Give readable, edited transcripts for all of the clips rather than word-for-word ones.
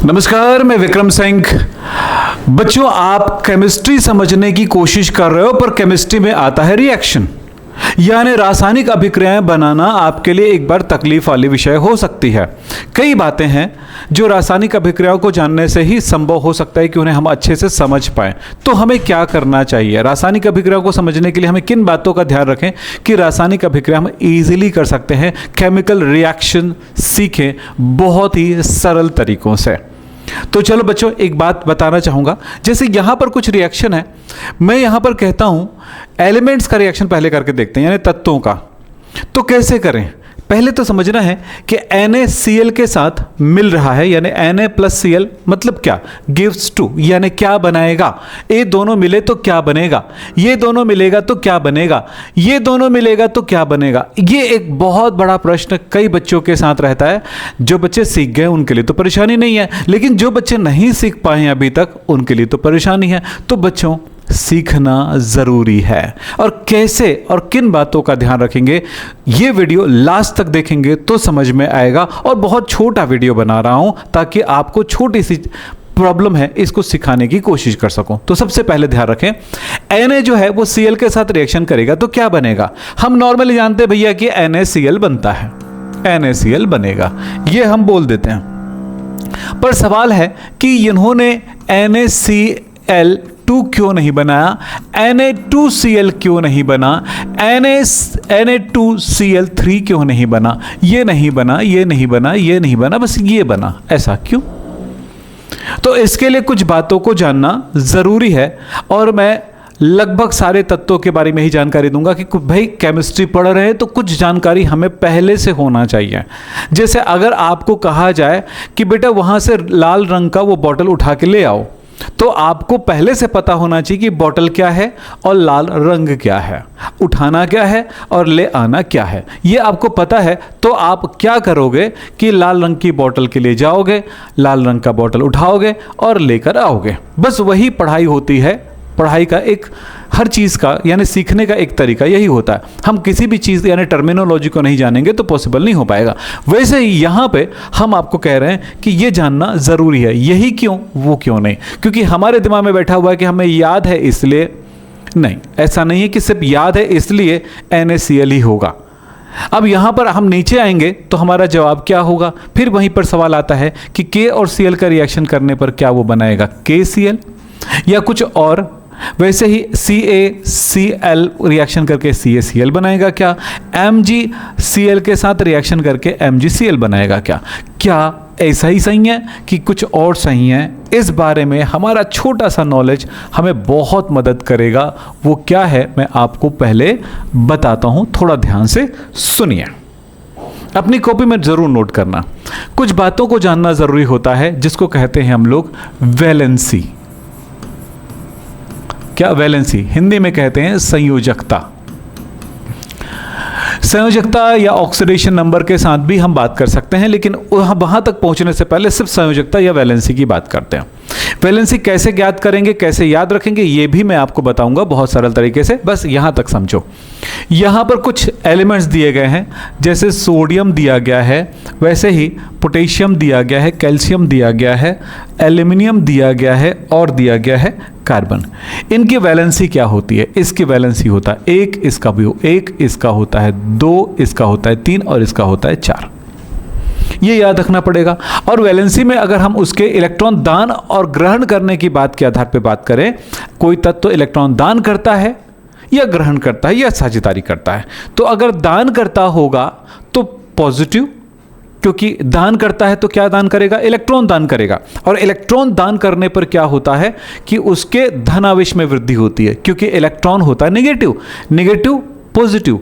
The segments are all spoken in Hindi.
नमस्कार, मैं विक्रम सिंह। बच्चों, आप केमिस्ट्री समझने की कोशिश कर रहे हो पर केमिस्ट्री में आता है रिएक्शन, यानी रासायनिक अभिक्रियाएं बनाना आपके लिए एक बार तकलीफ वाली विषय हो सकती है। कई बातें हैं जो रासायनिक अभिक्रियाओं को जानने से ही संभव हो सकता है कि उन्हें हम अच्छे से समझ पाएं। तो हमें क्या करना चाहिए? रासायनिक अभिक्रियाओं को समझने के लिए हमें किन बातों का ध्यान रखें कि रासायनिक अभिक्रिया हम इजीली कर सकते हैं, केमिकल रिएक्शन सीखें बहुत ही सरल तरीकों से। तो चलो बच्चों, एक बात बताना चाहूँगा। जैसे यहाँ पर कुछ रिएक्शन है, मैं यहाँ पर कहता हूँ एलिमेंट्स का रिएक्शन पहले करके देखते हैं, यानी तत्वों का। तो कैसे करें? पहले तो समझना है कि NaCl के साथ मिल रहा है, यानी Na+Cl मतलब क्या? गिव्स टू, यानी क्या बनाएगा? ये दोनों मिले तो क्या बनेगा? ये दोनों मिलेगा तो क्या बनेगा? ये दोनों मिलेगा तो क्या बनेगा? ये एक बहुत बड़ा प्रश्न कई बच्चों के साथ रहता है। जो बच्चे सीख गए उनके लिए तो परेशानी नहीं है, लेकिन जो बच्चे नहीं सीख पाए हैं अभी तक उनके लिए तो परेशानी है। तो बच्चों, सीखना ज़रूरी है। और कैसे और किन बातों का ध्यान रखेंगे, ये वीडियो लास्ट तक देखेंगे तो समझ में आएगा। और बहुत छोटा वीडियो बना रहा हूं ताकि आपको छोटी सी प्रॉब्लम है इसको सिखाने की कोशिश कर सकूं। तो सबसे पहले ध्यान रखें, Na जो है वो Cl के साथ रिएक्शन करेगा तो क्या बनेगा? हम नॉर्मली जानते हैं भैया कि NaCl बनता है, NaCl बनेगा, ये हम बोल देते हैं। पर सवाल है कि इन्होंने NaCl2 क्यों नहीं बनाया, Na2Cl क्यों नहीं बना, Na2Cl3 क्यों नहीं बना? ये नहीं बना, ये नहीं बना, ये नहीं बना, बस ये बना। ऐसा क्यों? तो इसके लिए कुछ बातों को जानना ज़रूरी है। और मैं लगभग सारे तत्वों के बारे में ही जानकारी दूंगा कि भाई केमिस्ट्री पढ़ रहे हैं तो कुछ जानकारी हमें पहले से होना चाहिए। जैसे अगर आपको कहा जाए कि बेटा वहाँ से लाल रंग का वो बॉटल उठा के ले आओ, तो आपको पहले से पता होना चाहिए कि बॉटल क्या है और लाल रंग क्या है, उठाना क्या है और ले आना क्या है। ये आपको पता है तो आप क्या करोगे कि लाल रंग की बॉटल के लिए जाओगे, लाल रंग का बॉटल उठाओगे और लेकर आओगे। बस वही पढ़ाई होती है। पढ़ाई का एक हर चीज़ का यानी सीखने का एक तरीका यही होता है। हम किसी भी चीज़ यानी टर्मिनोलॉजी को नहीं जानेंगे तो पॉसिबल नहीं हो पाएगा। वैसे ही यहाँ पे हम आपको कह रहे हैं कि ये जानना ज़रूरी है। यही क्यों, वो क्यों नहीं? क्योंकि हमारे दिमाग में बैठा हुआ है कि हमें याद है इसलिए। नहीं, ऐसा नहीं है कि सिर्फ याद है इसलिए NaCl ही होगा। अब यहाँ पर हम नीचे आएंगे तो हमारा जवाब क्या होगा? फिर वहीं पर सवाल आता है कि K और Cl का रिएक्शन करने पर क्या वो बनाएगा, KCl या कुछ और? वैसे ही CaCl रिएक्शन करके CaCl बनाएगा क्या? MgCl के साथ रिएक्शन करके MgCl बनाएगा क्या? क्या ऐसा ही सही है कि कुछ और सही है? इस बारे में हमारा छोटा सा नॉलेज हमें बहुत मदद करेगा। वो क्या है मैं आपको पहले बताता हूँ, थोड़ा ध्यान से सुनिए। अपनी कॉपी में ज़रूर नोट करना। कुछ बातों को जानना ज़रूरी होता है जिसको कहते हैं हम लोग वैलेंसी। क्या? वैलेंसी हिंदी में कहते हैं संयोजकता। संयोजकता या ऑक्सीडेशन नंबर के साथ भी हम बात कर सकते हैं, लेकिन वहां तक पहुंचने से पहले सिर्फ संयोजकता या वैलेंसी की बात करते हैं। वैलेंसी कैसे ज्ञात करेंगे, कैसे याद रखेंगे, ये भी मैं आपको बताऊंगा बहुत सरल तरीके से। बस यहां तक समझो। यहां पर कुछ एलिमेंट्स दिए गए हैं, जैसे सोडियम दिया गया है, वैसे ही पोटेशियम दिया गया है, कैल्शियम दिया गया है, एल्यूमिनियम दिया गया है और दिया गया है कार्बन। इनकी वैलेंसी क्या होती है? इसकी वैलेंसी होता है 1, इसका भी 1, इसका होता है 2, इसका होता है 3 और इसका होता है 4। ये याद रखना पड़ेगा। और वैलेंसी में अगर हम उसके इलेक्ट्रॉन दान और ग्रहण करने की बात के आधार पर बात करें, कोई तत्व इलेक्ट्रॉन दान करता है या ग्रहण करता है या साझेदारी करता है, तो अगर दान करता होगा तो पॉजिटिव, क्योंकि दान करता है तो क्या दान करेगा? इलेक्ट्रॉन दान करेगा। और इलेक्ट्रॉन दान करने पर क्या होता है कि उसके धनावेश में वृद्धि होती है, क्योंकि इलेक्ट्रॉन होता है नेगेटिव, नेगेटिव पॉजिटिव,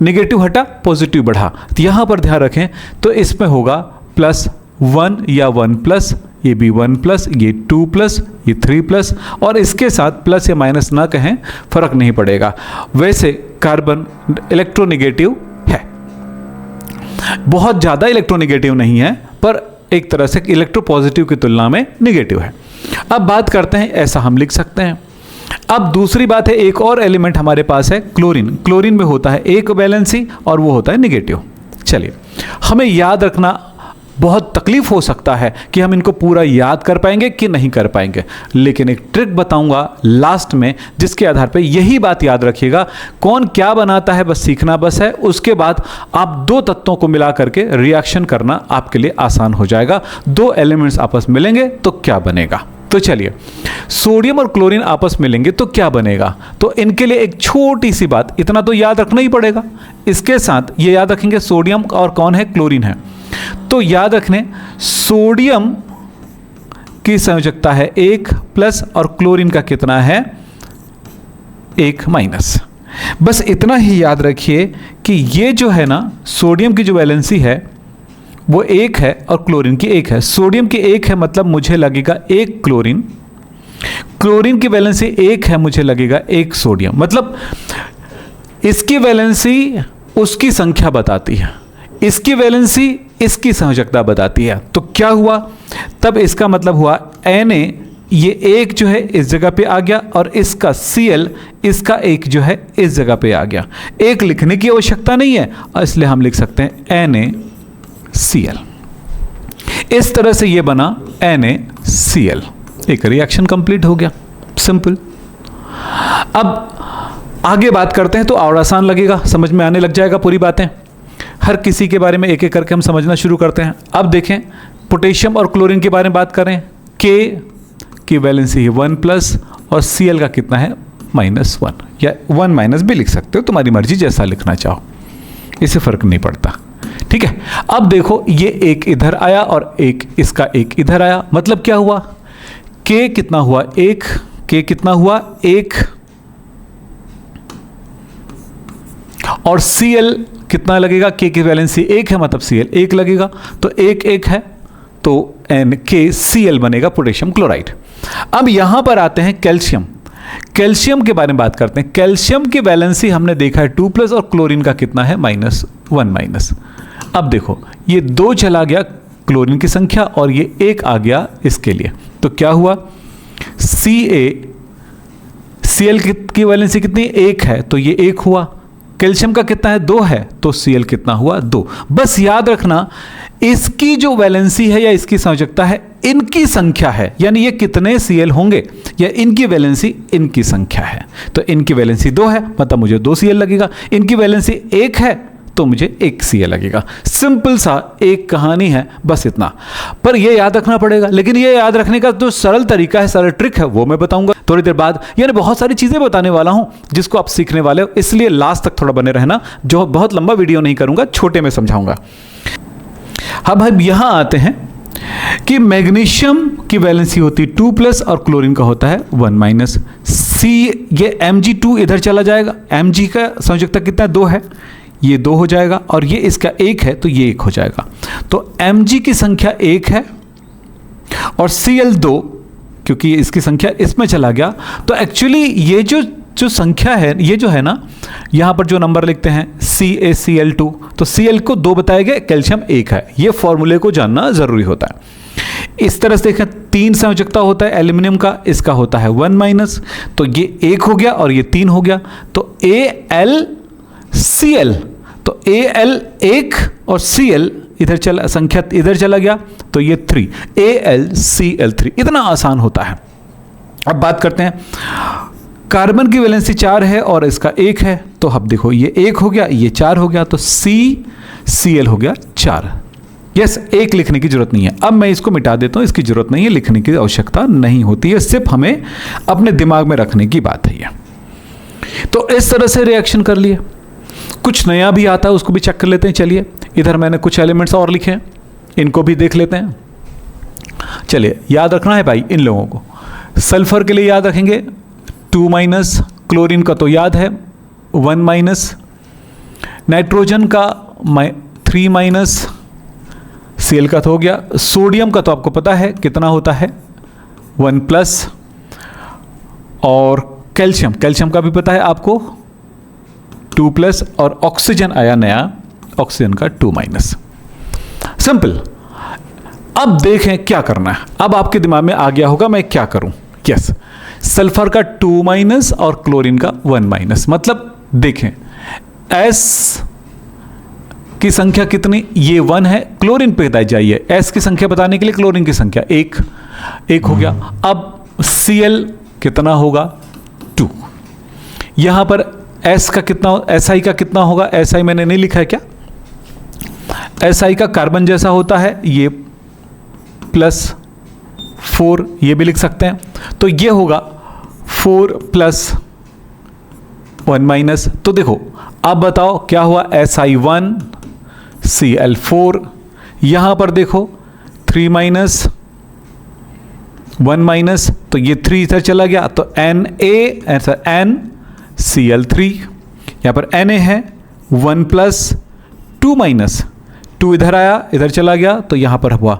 नेगेटिव हटा पॉजिटिव बढ़ा। तो यहां पर ध्यान रखें तो इसमें होगा +1 या 1+, ये भी 1+, ये 2+, ये 3+, और इसके साथ प्लस या माइनस ना कहें, फर्क नहीं पड़ेगा। वैसे कार्बन इलेक्ट्रोनेगेटिव है, बहुत ज़्यादा इलेक्ट्रोनेगेटिव नहीं है, पर एक तरह से इलेक्ट्रोपॉजिटिव की तुलना में नेगेटिव है। अब बात करते हैं, ऐसा हम लिख सकते हैं। अब दूसरी बात है, एक और एलिमेंट हमारे पास है क्लोरीन। क्लोरीन में होता है एक वैलेंसी और वो होता है नेगेटिव। चलिए, हमें याद रखना बहुत तकलीफ हो सकता है कि हम इनको पूरा याद कर पाएंगे कि नहीं कर पाएंगे, लेकिन एक ट्रिक बताऊंगा लास्ट में जिसके आधार पे यही बात याद रखिएगा। कौन क्या बनाता है बस सीखना बस है, उसके बाद आप दो तत्वों को मिला करके रिएक्शन करना आपके लिए आसान हो जाएगा। दो एलिमेंट्स आपस में मिलेंगे तो क्या बनेगा। तो चलिए, सोडियम और क्लोरीन आपस में मिलेंगे तो क्या बनेगा। तो इनके लिए एक छोटी सी बात, इतना तो याद रखना ही पड़ेगा। इसके साथ ये याद रखेंगे सोडियम और कौन है, क्लोरीन है। तो याद रखने सोडियम की संयोजकता है 1 प्लस और क्लोरीन का कितना है 1 माइनस। बस इतना ही याद रखिए कि ये जो है ना, सोडियम की जो वैलेंसी है वो 1 है और क्लोरीन की 1 है। सोडियम की 1 है मतलब मुझे लगेगा 1 क्लोरीन, क्लोरीन की वैलेंसी 1 है मुझे लगेगा 1 सोडियम। मतलब इसकी वैलेंसी उसकी संख्या बताती है, इसकी वैलेंसी इसकी संयोजकता बताती है। तो क्या हुआ, तब इसका मतलब हुआ Na ये 1 जो है इस जगह पे आ गया और इसका Cl इसका 1 जो है इस जगह पे आ गया। 1 लिखने की आवश्यकता नहीं है, इसलिए हम लिख सकते हैं NaCl। इस तरह से ये बना NaCl। एक रिएक्शन कंप्लीट हो गया, सिंपल। अब आगे बात करते हैं तो और आसान लगेगा, समझ में आने लग जाएगा पूरी बातें। हर किसी के बारे में एक एक करके हम समझना शुरू करते हैं। अब देखें, पोटेशियम और क्लोरीन के बारे में बात करें। K की वैलेंसी है 1 प्लस और Cl का कितना है -1, या 1 माइनस भी लिख सकते हो, तुम्हारी मर्जी, जैसा लिखना चाहो, इससे फर्क नहीं पड़ता। ठीक है। अब देखो, ये एक इधर आया और एक इसका एक इधर आया, मतलब क्या हुआ, K कितना हुआ 1, K कितना हुआ 1 और Cl कितना लगेगा, K की वैलेंसी 1 है मतलब Cl 1 लगेगा, तो 1 1 है तो NaCl बनेगा पोटेशियम क्लोराइड। अब यहां पर आते हैं कैल्शियम। कैल्शियम के बारे में बात करते हैं। कैल्शियम की वैलेंसी हमने देखा है 2 प्लस और क्लोरीन का कितना है -1 माइनस। अब देखो, ये 2 चला गया क्लोरीन की संख्या और ये 1 आ गया इसके लिए, तो क्या हुआ, Cl की वैलेंसी कितनी 1 है तो ये 1 हुआ। कैल्शियम का कितना है 2 है तो Cl कितना हुआ 2। बस याद रखना, इसकी जो वैलेंसी है या इसकी संयोजकता है इनकी संख्या है, यानी ये कितने Cl होंगे, या इनकी वैलेंसी इनकी संख्या है। तो इनकी वैलेंसी 2 है मतलब मुझे 2 Cl लगेगा, इनकी वैलेंसी 1 है तो मुझे 1 Cl लगेगा। सिंपल सा एक कहानी है, बस इतना। पर ये याद रखना पड़ेगा, लेकिन ये याद रखने का जो सरल तरीका है, सरल ट्रिक है, वो मैं बताऊंगा थोड़ी देर बाद। यानी बहुत सारी चीजें बताने वाला हूं जिसको आप सीखने वाले हो, इसलिए लास्ट तक थोड़ा बने रहना। जो बहुत लंबा वीडियो नहीं करूंगा, छोटे में समझाऊंगा। अब यहां आते हैं कि मैग्नीशियम की वैलेंसी होती है 2 प्लस और क्लोरीन का होता है 1 माइनस। ये Mg2 इधर चला जाएगा, Mg का संयोजकता कितना 2 है, ये 2 हो जाएगा और ये इसका 1 है तो ये 1 हो जाएगा। तो Mg की संख्या 1 है और Cl 2, क्योंकि इसकी संख्या इसमें चला गया। तो एक्चुअली ये जो संख्या है, ये जो है ना, यहां पर जो नंबर लिखते हैं CaCl2, तो Cl को 2 बताया गया, कैल्शियम 1 है। ये फॉर्मूले को जानना जरूरी होता है। इस तरह से देखें, 3 संयोजकता होता है एल्यूमिनियम का, इसका होता है 1 माइनस, तो ये 1 हो गया और ये 3 हो गया, तो AlCl, तो Al 1 और Cl इधर चला, संख्या इधर चला गया तो ये 3, AlCl3। इतना आसान होता है। अब बात करते हैं, कार्बन की वैलेंसी 4 है और इसका 1 है, तो अब देखो ये 1 हो गया, ये 4 हो गया, तो CCl हो गया 4। यस, 1 लिखने की जरूरत नहीं है। अब मैं इसको मिटा देता हूं, इसकी जरूरत नहीं है, लिखने की आवश्यकता नहीं होती है, सिर्फ हमें अपने दिमाग में रखने की बात है ये। तो इस तरह से रिएक्शन कर लिए। कुछ नया भी आता है, उसको भी चेक कर लेते हैं। चलिए, इधर मैंने कुछ एलिमेंट्स और लिखे हैं, इनको भी देख लेते हैं। चलिए, याद रखना है भाई इन लोगों को। सल्फर के लिए याद रखेंगे 2 माइनस, क्लोरीन का तो याद है 1 माइनस, नाइट्रोजन का 3 माइनस, Cl का तो हो गया। सोडियम का तो आपको पता है कितना होता है 1 प्लस, और कैल्शियम का भी पता है आपको 2 प्लस, और ऑक्सीजन आया नया, ऑक्सीजन का 2 माइनस। सिंपल। अब देखें क्या करना है। अब आपके दिमाग में आ गया होगा मैं क्या करूं। यस, सल्फर का 2 माइनस और क्लोरीन का 1 माइनस, मतलब देखें की संख्या कितनी, ये 1 है। क्लोरीन पे बताई जाइए, S की संख्या बताने के लिए क्लोरीन की संख्या 1 हो गया। अब Cl कितना होगा, 2। यहां पर S का कितना, Si का कितना होगा, Si मैंने नहीं लिखा है क्या, Si का कार्बन जैसा होता है, ये +4, ये भी लिख सकते हैं। तो ये होगा 4 + 1 तो देखो अब बताओ क्या हुआ, Si1 Cl4, यहां पर देखो 3 - 1 तो ये 3 इधर चला गया, तो NaCl3, यहां पर Na है 1 + 2 - 2 इधर आया, इधर चला गया, तो यहां पर हुआ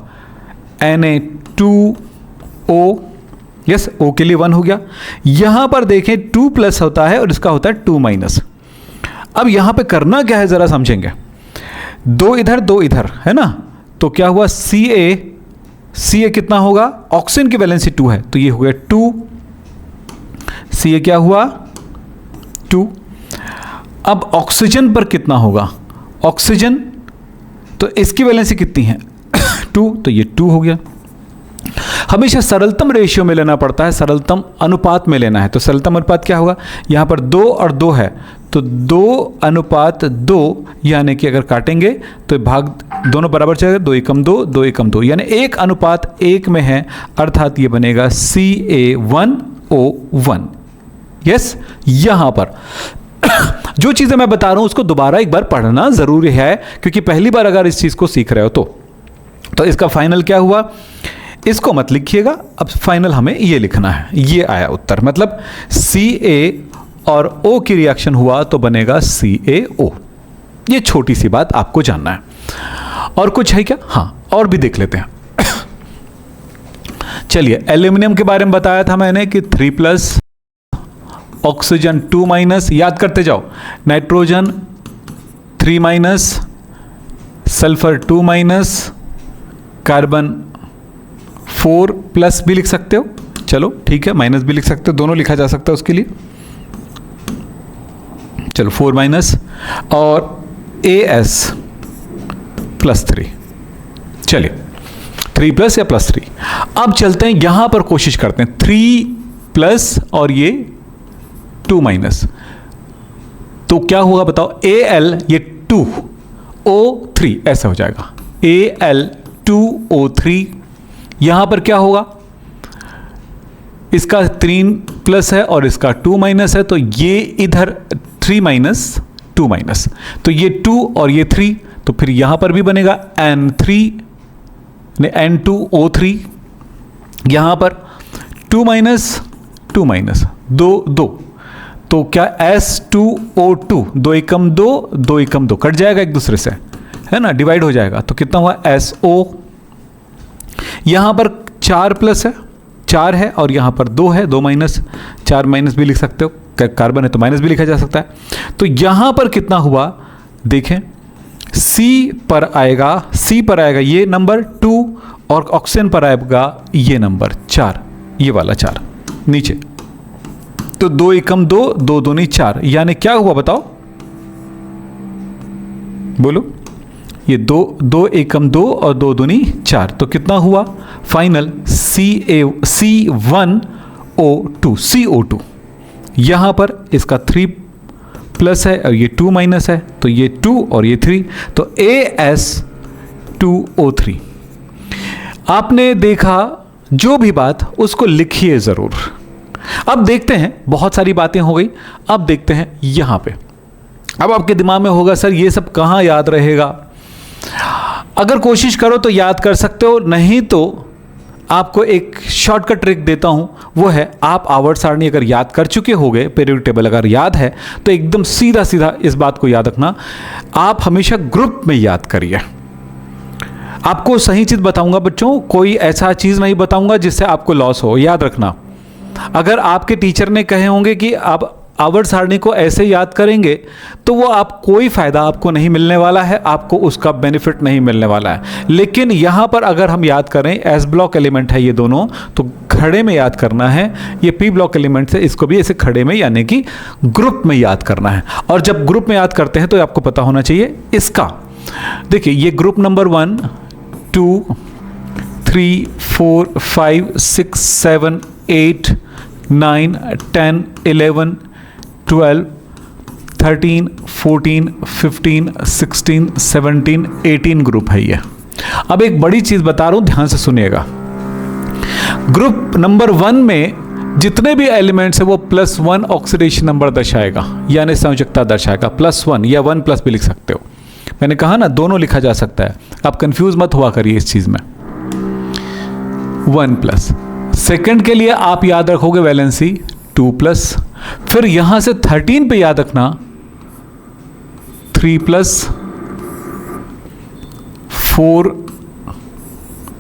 Na2O, यस, O के लिए 1 हो गया। यहां पर देखें 2+ होता है और इसका होता है 2-। अब यहां पे करना क्या है जरा समझेंगे, 2 इधर 2 इधर है ना, तो क्या हुआ Ca कितना होगा, ऑक्सीजन की वैलेंसी 2 है, तो ये हो गया 2, Ca क्या हुआ 2। अब ऑक्सीजन पर कितना होगा, ऑक्सीजन तो इसकी वैलेंसी कितनी है 2, तो ये 2 हो गया। हमेशा सरलतम रेशियो में लेना पड़ता है, सरलतम अनुपात में लेना है। तो सरलतम अनुपात क्या होगा, यहां पर 2 और 2 है, तो 2:2, यानी कि अगर काटेंगे तो भाग दोनों बराबर चलेगा, 2 × 2 2 × 2, यानी 1:1 में है, अर्थात ये बनेगा Ca1O1। यस, यहां पर जो चीजें मैं बता रहा हूं उसको दोबारा एक बार पढ़ना जरूरी है, क्योंकि पहली बार अगर इस चीज को सीख रहे हो तो इसका फाइनल क्या हुआ, इसको मत लिखिएगा, अब फाइनल हमें ये लिखना है, ये आया उत्तर, मतलब Ca और O की रिएक्शन हुआ तो बनेगा CaO। ये छोटी सी बात आपको जानना है। और कुछ है क्या, हाँ और भी देख लेते हैं। चलिए, एल्यूमिनियम के बारे में बताया था मैंने कि 3+, ऑक्सीजन 2-, याद करते जाओ, नाइट्रोजन 3-, सल्फर 2-, कार्बन 4+ भी लिख सकते हो, चलो ठीक है, माइनस भी लिख सकते हो, दोनों लिखा जा सकता है उसके लिए। चलो 4- और As+3, चलिए 3+ या +3। अब चलते हैं यहां पर, कोशिश करते हैं 3+ और ये 2-, तो क्या होगा बताओ, Al ये 2O3 ऐसा हो जाएगा, Al2O3। यहां पर क्या होगा, इसका 3+ है और इसका 2- है, तो ये इधर 3- 2-, तो ये 2 और ये 3, तो फिर यहां पर भी बनेगा N2O3। यहां पर 2- 2- 2, तो क्या S2O2, 2 × 2 2 × 2 कट जाएगा एक दूसरे से, है ना, डिवाइड हो जाएगा, तो कितना हुआ SO। यहां पर 4+ है, 4 है, और यहां पर 2 है, 2-, 4- भी लिख सकते हो, कार्बन है तो माइनस भी लिखा जा सकता है। तो यहां पर कितना हुआ देखें, C पर आएगा ये नंबर 2, और ऑक्सीजन पर आएगा ये नंबर 4, ये वाला 4 नीचे, तो 2 × 2 2 दूनी 4, यानी क्या हुआ बताओ, बोलो, ये 2 × 2 और 2 दूनी 4, तो कितना हुआ फाइनल C1O2 CO2। यहां पर इसका 3+ है और ये 2- है, तो ये 2 और ये 3, तो As2O3। आपने देखा जो भी बात उसको लिखिए जरूर। अब देखते हैं, बहुत सारी बातें हो गई, अब देखते हैं यहां पे। अब आपके दिमाग में होगा सर ये सब कहां याद रहेगा, अगर कोशिश करो तो याद कर सकते हो, नहीं तो आपको एक शॉर्टकट ट्रिक देता हूं, वो है आप आवर्त सारणी अगर याद कर चुके होगे, पीरियोडिक टेबल अगर याद है तो एकदम सीधा सीधा इस बात को याद रखना, आप हमेशा ग्रुप में याद करिए। आपको सही चीज बताऊंगा बच्चों, कोई ऐसा चीज नहीं बताऊंगा जिससे आपको लॉस हो, याद रखना। अगर आपके टीचर ने कहे होंगे कि आप आवर्त सारणी को ऐसे याद करेंगे तो वो आप कोई फायदा आपको नहीं मिलने वाला है, आपको उसका बेनिफिट नहीं मिलने वाला है। लेकिन यहां पर अगर हम याद करें, एस ब्लॉक एलिमेंट है ये दोनों, तो खड़े में याद करना है, ये पी ब्लॉक एलिमेंट है, इसको भी ऐसे खड़े में यानी कि ग्रुप में याद करना है। और जब ग्रुप में याद करते हैं तो आपको पता होना चाहिए इसका देखिए ये ग्रुप नंबर 1, 2, 3, 4, 5, 6, 7, 8, 9, 10, 11, 12, 13, 14, 15, 16, 17, 18 ग्रुप है ये। अब एक बड़ी चीज़ बता रहा हूँ, ध्यान से सुनिएगा। ग्रुप नंबर 1 में जितने भी एलिमेंट्स है वो +1 ऑक्सीडेशन नंबर दर्शाएगा, यानी संयोजकता दर्शाएगा। +1 या 1+ भी लिख सकते हो। मैंने कहा ना दोनों लिखा जा सकता है, आप कंफ्यूज मत हुआ करिए इस चीज़ में। 1+। सेकंड के लिए आप याद रखोगे वैलेंसी 2+। फिर यहां से 13 पे याद रखना 3+, 4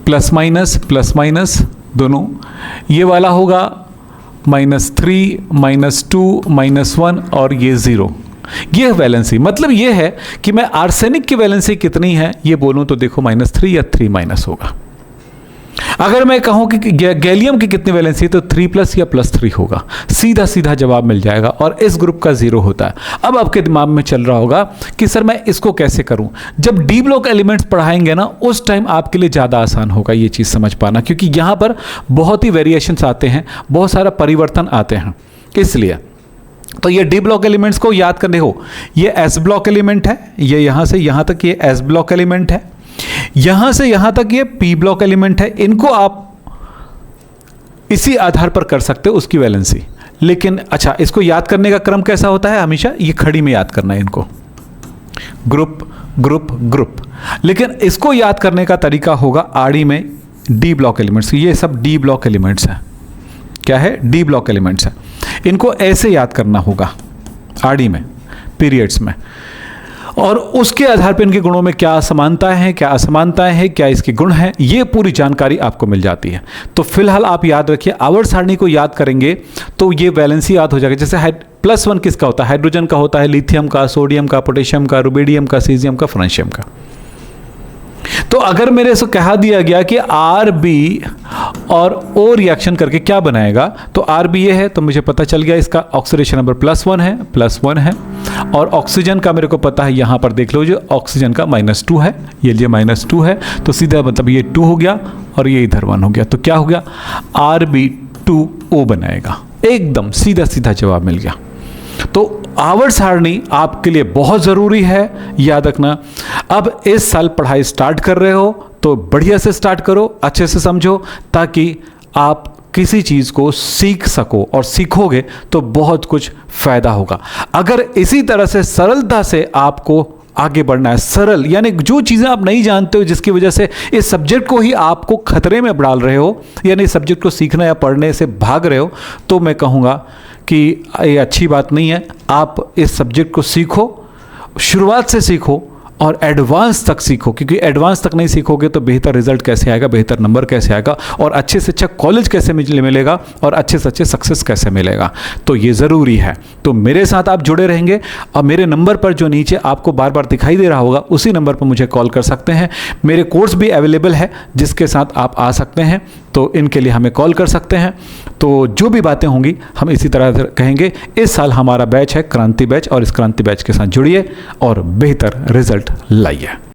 +- दोनों। ये वाला होगा -3, -2, -1 और ये 0। ये वैलेंसी, मतलब ये है कि मैं आर्सेनिक की वैलेंसी कितनी है ये बोलूं तो देखो -3 या 3- होगा। अगर मैं कहूं कि गैलियम की कितनी वैलेंसी है तो 3+ या +3 होगा। सीधा सीधा जवाब मिल जाएगा और इस ग्रुप का 0 होता है। अब आपके दिमाग में चल रहा होगा कि सर मैं इसको कैसे करूं। जब डी ब्लॉक एलिमेंट्स पढ़ाएंगे ना उस टाइम आपके लिए ज़्यादा आसान होगा ये चीज़ समझ पाना, क्योंकि यहाँ पर बहुत ही वेरिएशंस आते हैं, बहुत सारा परिवर्तन आते हैं। इसलिए तो ये डी ब्लॉक एलिमेंट्स को याद करने हो, ये एस ब्लॉक एलिमेंट है, ये यहाँ से यहाँ तक ये एस ब्लॉक एलिमेंट है, यहां से यहां तक ये पी ब्लॉक एलिमेंट है। इनको आप इसी आधार पर कर सकते हो उसकी वैलेंसी। लेकिन अच्छा, इसको याद करने का क्रम कैसा होता है, हमेशा ये खड़ी में याद करना है इनको, ग्रुप ग्रुप ग्रुप। लेकिन इसको याद करने का तरीका होगा आड़ी में डी ब्लॉक एलिमेंट्स। ये सब डी ब्लॉक एलिमेंट्स हैं। क्या है, डी ब्लॉक एलिमेंट्स हैं। इनको ऐसे याद करना होगा आड़ी में, पीरियड्स में, और उसके आधार पर इनके गुणों में क्या समानताएं हैं, क्या असमानताएं हैं, क्या इसके गुण हैं, ये पूरी जानकारी आपको मिल जाती है। तो फिलहाल आप याद रखिए, आवर्त सारणी को याद करेंगे तो ये वैलेंसी याद हो जाएगा। जैसे +1 किसका होता है, हाइड्रोजन का होता है, लिथियम का, सोडियम का, पोटेशियम का, रुबिडियम का, सीजियम का, फ्रांशियम का। तो अगर मेरे से कहा दिया गया कि RB और O रिएक्शन करके क्या बनाएगा, तो RB ये है तो मुझे पता चल गया इसका ऑक्सीडेशन नंबर +1 है, और ऑक्सीजन का मेरे को पता है, यहां पर देख लो जो ऑक्सीजन का -2 है, ये लिए -2 है, तो सीधा मतलब ये 2 हो गया और ये इधर 1 हो गया। तो क्या हो गया, RB2O बनाएगा। एकदम सीधा सीधा जवाब मिल गया। तो आवर्त सारणी आपके लिए बहुत ज़रूरी है, याद रखना। अब इस साल पढ़ाई स्टार्ट कर रहे हो तो बढ़िया से स्टार्ट करो, अच्छे से समझो, ताकि आप किसी चीज़ को सीख सको, और सीखोगे तो बहुत कुछ फायदा होगा। अगर इसी तरह से सरलता से आपको आगे बढ़ना है, सरल यानी जो चीज़ें आप नहीं जानते हो जिसकी वजह से इस सब्जेक्ट को ही आपको खतरे में डाल रहे हो, यानी इस सब्जेक्ट को सीखना या पढ़ने से भाग रहे हो, तो मैं कहूँगा कि ये अच्छी बात नहीं है। आप इस सब्जेक्ट को सीखो, शुरुआत से सीखो और एडवांस तक सीखो, क्योंकि एडवांस तक नहीं सीखोगे तो बेहतर रिजल्ट कैसे आएगा, बेहतर नंबर कैसे आएगा, और अच्छे से अच्छा कॉलेज कैसे मिलेगा, और अच्छे से अच्छे सक्सेस कैसे मिलेगा। तो ये ज़रूरी है। तो मेरे साथ आप जुड़े रहेंगे, और मेरे नंबर पर जो नीचे आपको बार बार दिखाई दे रहा होगा उसी नंबर पर मुझे कॉल कर सकते हैं। मेरे कोर्स भी अवेलेबल है जिसके साथ आप आ सकते हैं, तो इनके लिए हमें कॉल कर सकते हैं। तो जो भी बातें होंगी हम इसी तरह कहेंगे। इस साल हमारा बैच है क्रांति बैच, और इस क्रांति बैच के साथ जुड़िए और बेहतर रिजल्ट लाइए।